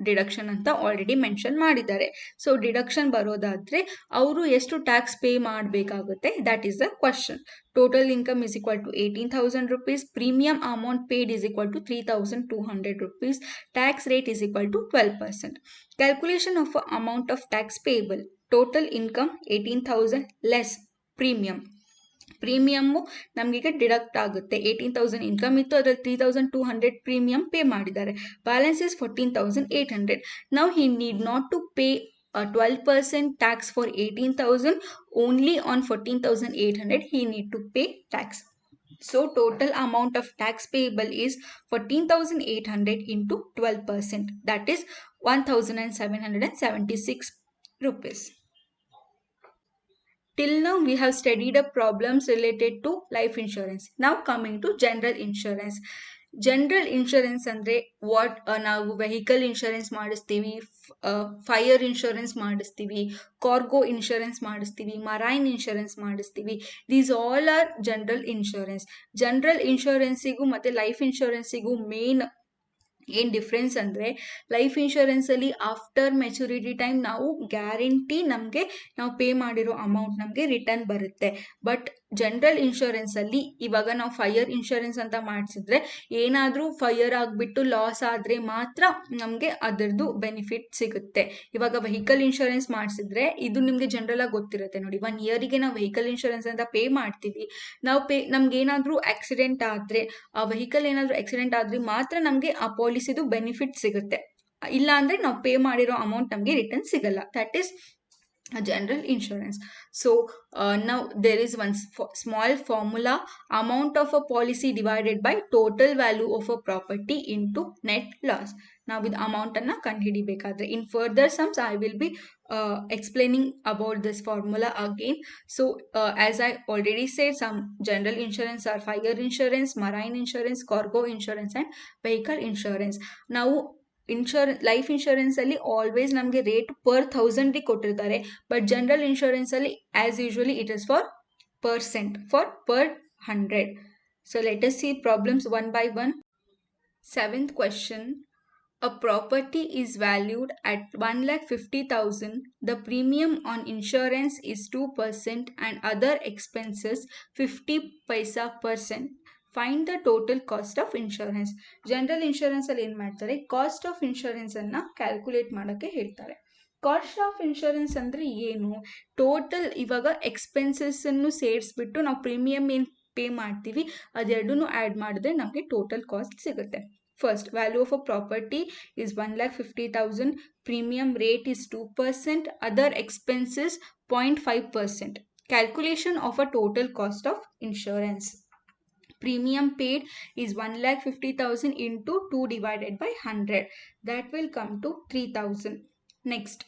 deduction ಅಂತ already mention ಮಾಡಿದ್ದಾರೆ. So deduction ಬರೋದಾದ್ರೆ ಅವರು ಎಷ್ಟು tax pay ಮಾಡಬೇಕಾಗುತ್ತೆ, that is the question. Total income is equal to 18,000 rupees. Premium amount paid is equal to 3,200 rupees. Tax rate is equal to 12%. Calculation of amount of tax payable. Total income 18,000 less premium. Premium ನಮಗೀಗ deduct ಆಗುತ್ತೆ. 18,000 income ಇತ್ತು, ಅದರಲ್ಲಿ 3,200 premium pay ಮಾಡಿದ್ದಾರೆ. Balance is 14,800. Now he need not to pay 12% tax for 18,000. Only on 14,800 he need to pay tax. So total amount of tax payable is 14,800 into 12%. That is 1,776 rupees. Till now we have studied the problems related to life insurance. Now coming to general insurance. General insurance ಅಂದರೆ what, ನಾವು vehicle insurance ಮಾಡಿಸ್ತೀವಿ, fire insurance ಮಾಡಿಸ್ತೀವಿ, cargo insurance ಮಾಡಿಸ್ತೀವಿ, marine insurance ಮಾಡಿಸ್ತೀವಿ. These all are general insurance. General ಇನ್ಶೂರೆನ್ಸಿಗೂ ಮತ್ತು life ಇನ್ಶೂರೆನ್ಸಿಗೂ main ಏನು ಡಿಫ್ರೆನ್ಸ್ ಅಂದರೆ, ಲೈಫ್ ಇನ್ಶೂರೆನ್ಸಲ್ಲಿ ಆಫ್ಟರ್ ಮೆಚುರಿಟಿ ಟೈಮ್ ನಾವು ಗ್ಯಾರಂಟಿ ನಮಗೆ ನಾವು ಪೇ ಮಾಡಿರೋ ಅಮೌಂಟ್ ನಮಗೆ ರಿಟರ್ನ್ ಬರುತ್ತೆ. ಬಟ್ ಜನರಲ್ ಇನ್ಶೂರೆನ್ಸಲ್ಲಿ ಇವಾಗ ನಾವು ಫೈರ್ ಇನ್ಶೂರೆನ್ಸ್ ಅಂತ ಮಾಡಿಸಿದ್ರೆ ಏನಾದರೂ ಫೈರ್ ಆಗಿಬಿಟ್ಟು ಲಾಸ್ ಆದರೆ ಮಾತ್ರ ನಮಗೆ ಅದರದ್ದು ಬೆನಿಫಿಟ್ ಸಿಗುತ್ತೆ. ಇವಾಗ ವೆಹಿಕಲ್ ಇನ್ಶೂರೆನ್ಸ್ ಮಾಡಿಸಿದ್ರೆ ಇದು ನಿಮಗೆ ಜನರಲ್ ಆಗಿ ಗೊತ್ತಿರುತ್ತೆ ನೋಡಿ, 1 ಇಯರಿಗೆ ನಾವು ವೆಹಿಕಲ್ ಇನ್ಶೂರೆನ್ಸ್ ಅಂತ ಪೇ ಮಾಡ್ತೀವಿ. ನಾವು ನಮ್ಗೇನಾದರೂ ಆಕ್ಸಿಡೆಂಟ್ ಆದರೆ, ಆ ವೆಹಿಕಲ್ ಏನಾದರೂ ಆಕ್ಸಿಡೆಂಟ್ ಆದರೆ ಮಾತ್ರ ನಮಗೆ ಆ ಪಾಲಿಸಿದು ಬೆನಿಫಿಟ್ ಸಿಗುತ್ತೆ. ಇಲ್ಲ ಅಂದರೆ ನಾವು ಪೇ ಮಾಡಿರೋ ಅಮೌಂಟ್ ನಮಗೆ ರಿಟರ್ನ್ ಸಿಗಲ್ಲ. That is a general insurance. So now there is one small formula: amount of a policy divided by total value of a property into net loss. Now with amount anna ಕಂಡುಹಿಡಿಬೇಕಾದ್ರೆ, in further sums I will be explaining about this formula again. So as I already said, some general insurance are fire insurance, marine insurance, cargo insurance and vehicle insurance. Now life insurance ಅಲ್ಲಿ always ನಮಗೆ rate per 1000 ಕೊಟ್ಟಿರ್ತಾರೆ. But general insurance ಅಲ್ಲಿ as usually it is for percent, for per 100. So let us see problems one by one. 7th question. A property is valued at 1,50,000. The premium on insurance is 2% and other expenses 50 paisa %. Find the total cost of insurance. General insurance ಅಲ್ಲಿ ಏನು ಮಾಡ್ತಾರೆ, cost of insurance ಅನ್ನ calculate ಮಾಡೋಕ್ಕೆ ಹೇಳ್ತಾರೆ. Cost of insurance ಅಂದರೆ ಏನು, total ಇವಾಗ expenses ಅನ್ನು ಸೇರಿಸ್ಬಿಟ್ಟು ನಾವು ಪ್ರೀಮಿಯಂ ಏನು ಪೇ ಮಾಡ್ತೀವಿ ಅದೆರಡೂ ಆ್ಯಡ್ ಮಾಡಿದ್ರೆ ನಮಗೆ ಟೋಟಲ್ ಕಾಸ್ಟ್ ಸಿಗುತ್ತೆ. First, value of a property is 1,50,000. Premium rate is 2%. Other expenses 0.5%. Calculation of a total cost of insurance. Premium paid is 1,50,000 into 2 divided by 100. That will come to 3,000. Next,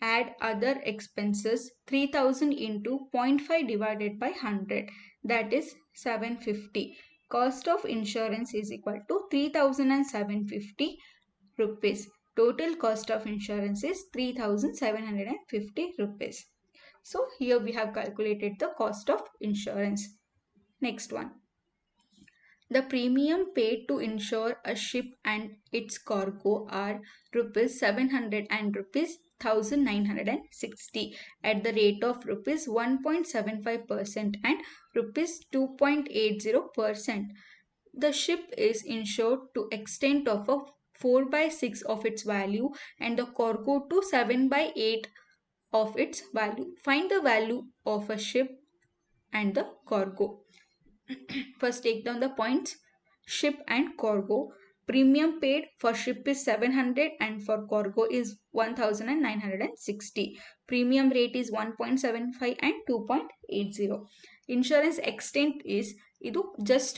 add other expenses. 3,000 into 0.5 divided by 100. That is 750. Cost of insurance is equal to 3,750 rupees. Total cost of insurance is 3,750 rupees. So here we have calculated the cost of insurance. Next one. The premium paid to insure a ship and its cargo are rupees 700 and rupees 1,960 at the rate of rupees 1.75% and rupees 2.80%. The ship is insured to extent of a 4/6 of its value and the cargo to 7/8 of its value. Find the value of a ship and the cargo. First take down the points. Ship and cargo. Premium paid for ship is 700 and for cargo is 1960. Premium rate is 1.75 and 2.80. Insurance extent is idu just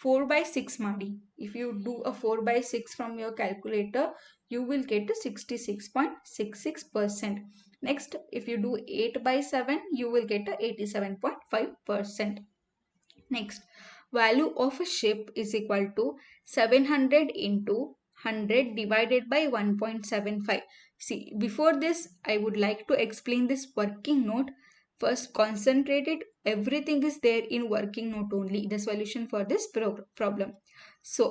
4 by 6 ಮಾಡಿ. If you do a 4 by 6 from your calculator, you will get to 66.66%. Next, if you do 8 by 7, you will get to 87.5%. Next, value of a ship is equal to 700 into 100 divided by 1.75. See, before this, I would like to explain this working note. First, concentrate it. Everything is there in working note only. The solution for this problem. So,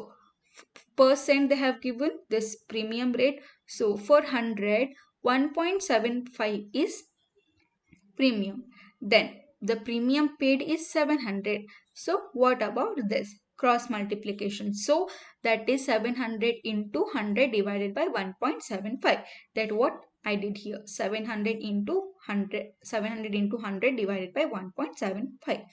percent they have given this premium rate. So, for 100, 1.75 is premium. Then the premium paid is 700. So what about this? Cross multiplication. So that is 700 into 100 divided by 1.75. That what I did here. 700 into 100. 700 into 100 divided by 1.75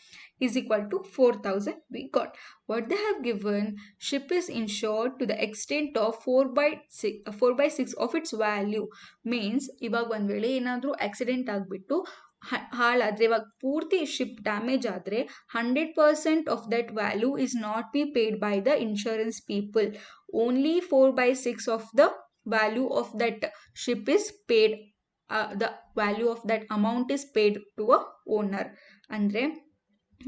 is equal to 4000 we got. What they have given, ship is insured to the extent of 4 by 6 of its value. Means ಇವಾಗ ಒಂದು ವೇಳೆ ಏನಾದರೂ accident ಆಗಿಬಿಟ್ಟು ಹಾಳಾದರೆ, ಇವಾಗ ಪೂರ್ತಿ ship damage ಆದರೆ 100% of that value is not be paid by the insurance people. Only 4 by 6 of the value of that ship is paid. The value of that amount is paid to a owner. ಅಂದರೆ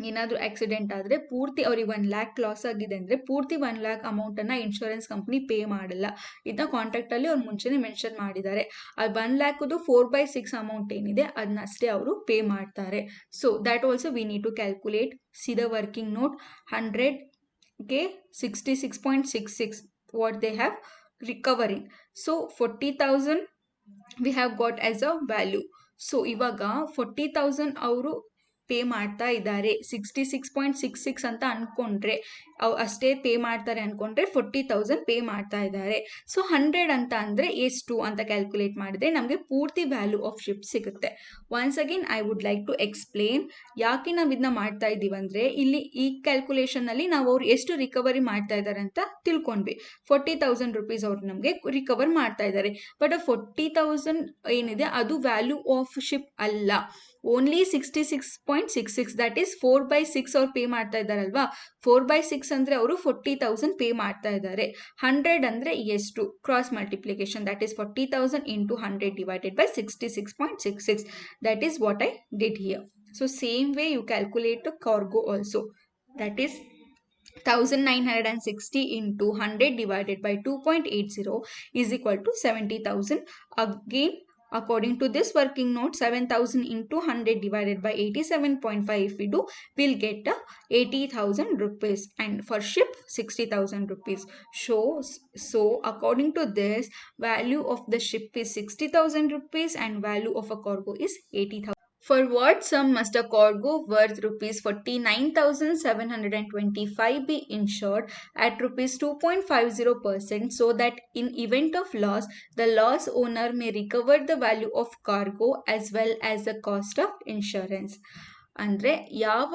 ಏನಾದರೂ accident ಆದರೆ ಪೂರ್ತಿ ಅವ್ರಿಗೆ 1 lakh loss ಆಗಿದೆ ಅಂದರೆ ಪೂರ್ತಿ 1 lakh ಅಮೌಂಟನ್ನು insurance company pay ಮಾಡಲ್ಲ. ಇದನ್ನ ಕಾಂಟ್ರಾಕ್ಟಲ್ಲಿ ಅವ್ರು ಮುಂಚೆನೇ ಮೆನ್ಷನ್ ಮಾಡಿದ್ದಾರೆ. ಅದು 1 lakhದು 4 by 6 ಅಮೌಂಟ್ ಏನಿದೆ ಅದನ್ನಷ್ಟೇ ಅವರು ಪೇ ಮಾಡ್ತಾರೆ. So that also we need to calculate. See the working note. 100ಗೆ 66.66 what they have recovering. So 40,000 we have got as a value. So ಇವಾಗ 40,000 ಅವರು ಪೇ ಮಾಡ್ತಾ ಇದ್ದಾರೆ. 66.66 ಅಂತ ಅನ್ಕೊಂಡ್ರೆ ಅಷ್ಟೇ ಪೇ ಮಾಡ್ತಾರೆ ಅನ್ಕೊಂಡ್ರೆ 40,000 ಪೇ ಮಾಡ್ತಾ ಇದ್ದಾರೆ. ಸೊ 100 ಅಂತ ಅಂದರೆ ಎಷ್ಟು ಅಂತ ಕ್ಯಾಲ್ಕುಲೇಟ್ ಮಾಡಿದ್ರೆ ನಮಗೆ ಪೂರ್ತಿ ವ್ಯಾಲ್ಯೂ ಆಫ್ ಶಿಪ್ ಸಿಗುತ್ತೆ. Once again I would like to explain ಯಾಕೆ ನಾವು ಇದನ್ನ ಮಾಡ್ತಾ ಇದ್ದೀವಿ ಅಂದರೆ, ಇಲ್ಲಿ ಈ ಕ್ಯಾಲ್ಕುಲೇಷನಲ್ಲಿ ನಾವು ಅವ್ರು ಎಷ್ಟು ರಿಕವರಿ ಮಾಡ್ತಾ ಇದ್ದಾರೆ ಅಂತ ತಿಳ್ಕೊಂಡ್ವಿ. 40,000 rupees ಅವ್ರು ನಮಗೆ ರಿಕವರ್ ಮಾಡ್ತಾ ಇದ್ದಾರೆ. ಬಟ್ ಆ 40,000 ಏನಿದೆ ಅದು ವ್ಯಾಲ್ಯೂ ಆಫ್ ಶಿಪ್ ಅಲ್ಲ. ಓನ್ಲಿ 66.66 ದಟ್ ಈಸ್ 4 by 6 ಅವ್ರು ಪೇ ಮಾಡ್ತಾ ಇದ್ದಾರಲ್ವಾ. 4 by 6 ಅಂದರೆ ಅವರು 40,000 ಪೇ ಮಾಡ್ತಾ ಇದ್ದಾರೆ. 100 ಅಂದರೆ ಎಷ್ಟು? Cross multiplication. That is 40,000 into 100 divided by 66.66. That is what I did here. So same way you calculate the cargo also. That is 1960 into 100 divided by 2.80 is equal to 70,000. Again, according to this working note, 7,000 into 100 divided by 87.5 if we do, we'll get 80,000 rupees. And for ship, 60,000 rupees. So according to this, value of the ship is 60,000 rupees and value of a cargo is 80,000. For what sum must a cargo worth rupees 49,725 be insured at rupees 2.50% so that in event of loss, the loss owner may recover the value of cargo as well as the cost of insurance. ಅಂದರೆ ಯಾವ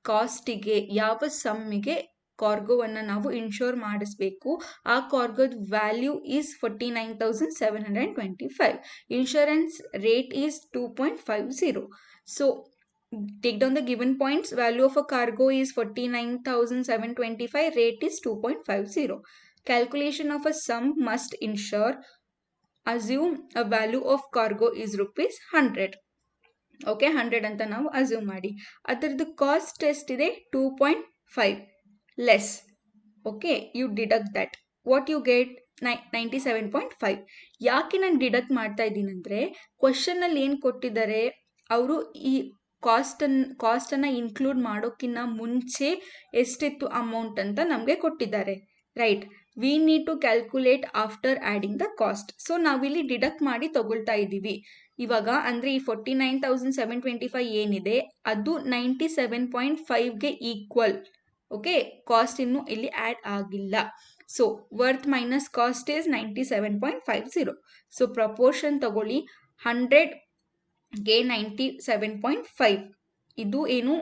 ಕಾಸ್ಟಿಗೆ, ಯಾವ ಸಮ್ಮಿಗೆ ಕಾರ್ಗೋವನ್ನು ನಾವು insure ಮಾಡಿಸ್ಬೇಕು, ಆ ಕಾರ್ಗೋದ value is 49,725. Insurance rate is 2.50. So take down the given points. Value of a cargo is 49,725. Rate is 2.50. Calculation of a sum must insure. Assume a value of cargo is rupees 100. Okay, 100 ಅಂತ ನಾವು assume ಮಾಡಿ. ಅದರದ್ದು cost ಎಷ್ಟಿದೆ? 2.5 less. Okay, you deduct that. What you get? 97.5. ಯಾಕೆ ನಾನು deduct ಮಾಡ್ತಾ ಇದ್ದೀನಿ ಅಂದರೆ, ಕ್ವಶನಲ್ಲಿ ಏನು ಕೊಟ್ಟಿದ್ದಾರೆ, ಅವರು ಈ ಕಾಸ್ಟನ್ನು ಇನ್ಕ್ಲೂಡ್ ಮಾಡೋಕ್ಕಿಂತ ಮುಂಚೆ ಎಷ್ಟಿತ್ತು ಅಮೌಂಟ್ ಅಂತ ನಮಗೆ ಕೊಟ್ಟಿದ್ದಾರೆ. Right, we need to calculate after adding the cost. So ನಾವಿಲ್ಲಿ ಡಿಡಕ್ಟ್ ಮಾಡಿ ತಗೊಳ್ತಾ ಇದ್ದೀವಿ ಇವಾಗ. ಅಂದರೆ ಈ 49,725 ಏನಿದೆ ಅದು 97.5ಗೆ ಈಕ್ವಲ್. ಓಕೆ, ಕಾಸ್ಟ್ ಇನ್ನೂ ಇಲ್ಲಿ ಆ್ಯಡ್ ಆಗಿಲ್ಲ. So worth minus cost is 97.50. So proportion ತಗೊಳ್ಳಿ. 100 ಗೆ 97.5 ಇದು ಏನು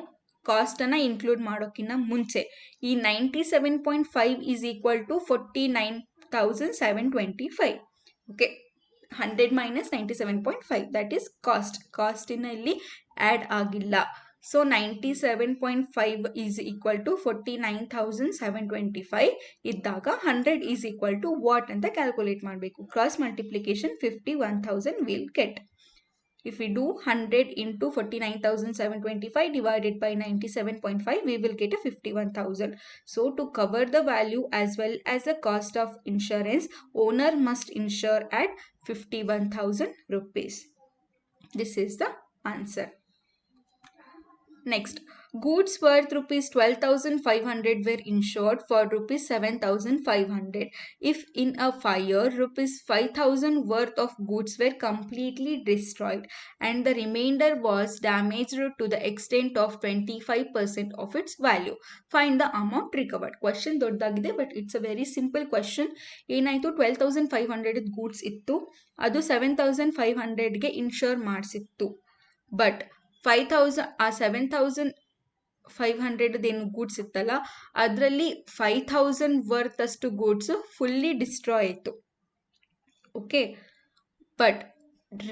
ಕಾಸ್ಟನ್ನು ಇನ್ಕ್ಲೂಡ್ ಮಾಡೋಕ್ಕಿಂತ ಮುಂಚೆ ಈ 97.5 is equal to 49,725. Okay, 100 minus 97.5 that is ಕಾಸ್ಟಿನ ಇಲ್ಲಿ ಆ್ಯಡ್ ಆಗಿಲ್ಲ. ಸೊ 97.5 ಈಸ್ ಈಕ್ವಲ್ ಟು 49,725 ಇದ್ದಾಗ 100 ಈಸ್ ಈಕ್ವಲ್ ಟು ವಾಟ್ ಅಂತ ಕ್ಯಾಲ್ಕುಲೇಟ್ ಮಾಡಬೇಕು. Cross multiplication 51,000 will get. If we do 100 into 49,725 divided by 97.5, we will get a 51,000. So to cover the value as well as the cost of insurance, owner must insure at 51,000 rupees. This is the answer. Next, goods worth rupees 12,500 were insured for rupees 7,500. If in a fire rupees 5,000 worth of goods were completely destroyed and the remainder was damaged to the extent of 25% of its value, find the amount recovered. Question ದೊಡ್ಡದಾಗಿದೆ, but it's a very simple question. ಏನಾಯಿತು, 12,500 goods ಇತ್ತು, ಅದು 7,500ಗೆ insure ಮಾಡಿಸಿತ್ತು. But 5,000 ಆ 7,500 ಏನು goods ಇತ್ತಲ್ಲ ಅದರಲ್ಲಿ 5,000 worth ಅಷ್ಟು goods fully destroy ಆಯಿತು. ಓಕೆ, ಬಟ್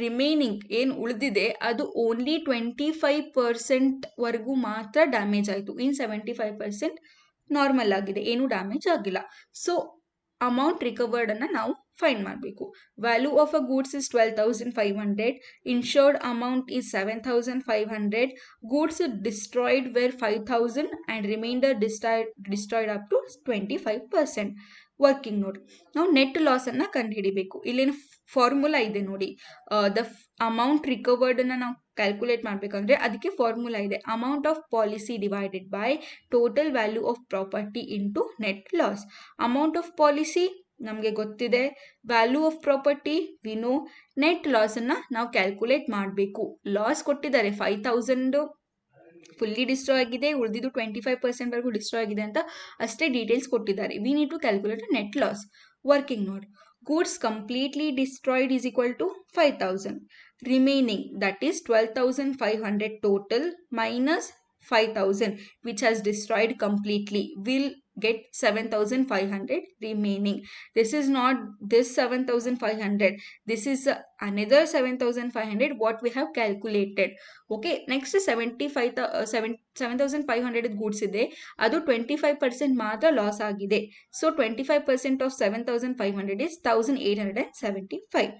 ರಿಮೈನಿಂಗ್ ಏನು ಉಳಿದಿದೆ ಅದು ಓನ್ಲಿ 25% ಮಾತ್ರ ಡ್ಯಾಮೇಜ್ ಆಯಿತು. ಇನ್ 75% ನಾರ್ಮಲ್ ಆಗಿದೆ, ಏನು ಡ್ಯಾಮೇಜ್ ಆಗಿಲ್ಲ. ಸೊ ಅಮೌಂಟ್ ರಿಕವರ್ಡ್ ಅನ್ನು ನಾವು ಫೈಂಡ್ ಮಾಡಬೇಕು. Value of a goods is 12,500, insured amount is 7,500, goods destroyed were 5,000 and reminder destroyed up to 25%. Working ನೋಡಿ, ನಾವು ನೆಟ್ ಲಾಸನ್ನು ಕಂಡುಹಿಡಿಬೇಕು. ಇಲ್ಲೇನು ಫಾರ್ಮುಲಾ ಇದೆ ನೋಡಿ, ದ ಅಮೌಂಟ್ ರಿಕವರ್ಡನ್ನು ನಾವು ಕ್ಯಾಲ್ಕುಲೇಟ್ ಮಾಡಬೇಕಂದ್ರೆ ಅದಕ್ಕೆ ಫಾರ್ಮುಲಾ ಇದೆ. Amount of policy divided by total value of property into net loss. Amount of policy ನಮಗೆ ಗೊತ್ತಿದೆ, ವ್ಯಾಲ್ಯೂ ಆಫ್ ಪ್ರಾಪರ್ಟಿ ವಿನೋ, ನೆಟ್ ಲಾಸನ್ನು ನಾವು ಕ್ಯಾಲ್ಕುಲೇಟ್ ಮಾಡಬೇಕು. ಲಾಸ್ ಕೊಟ್ಟಿದ್ದಾರೆ 5,000 ಫುಲ್ಲಿ ಡಿಸ್ಟ್ರಾಯ್ ಆಗಿದೆ, ಉಳಿದಿದ್ದು 25%ವರೆಗೂ ಡಿಸ್ಟ್ರಾಯ್ ಆಗಿದೆ ಅಂತ ಅಷ್ಟೇ ಡೀಟೇಲ್ಸ್ ಕೊಟ್ಟಿದ್ದಾರೆ. We need to calculate net loss. Working ನೋಡಿ, goods completely destroyed is equal to 5,000. Remaining, that is 12,500 total minus 5,000 which has destroyed completely, will get 7,500 remaining. This is not this 7,500, this is another 7,500 what we have calculated. Okay, next 7,500 goods ಇದೆ, ಅದು 25% ಮಾತ್ರ loss ಆಗಿದೆ. So 25% of 7,500 is 1,875.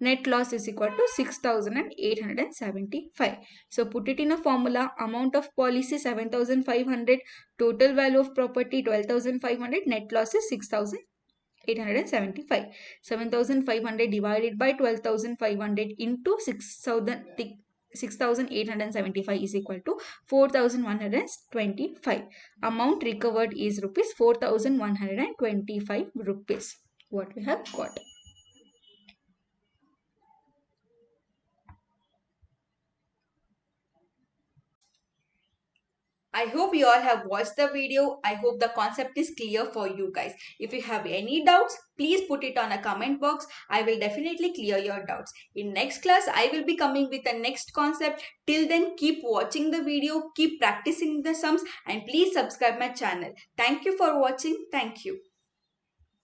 Net loss is equal to 6,875. So put it in a formula. Amount of policy 7,500, total value of property 12,500, net loss is 6,875. 7,500 divided by 12,500 into 6,875 is equal to 4,125. Amount recovered is rupees 4,125 rupees. What we have got. I hope you all have watched the video. I hope the concept is clear for you guys. If you have any doubts, please put it on a comment box. I will definitely clear your doubts. In next class, I will be coming with the next concept. Till then, keep watching the video, keep practicing the sums, and please subscribe my channel. Thank you for watching. Thank you.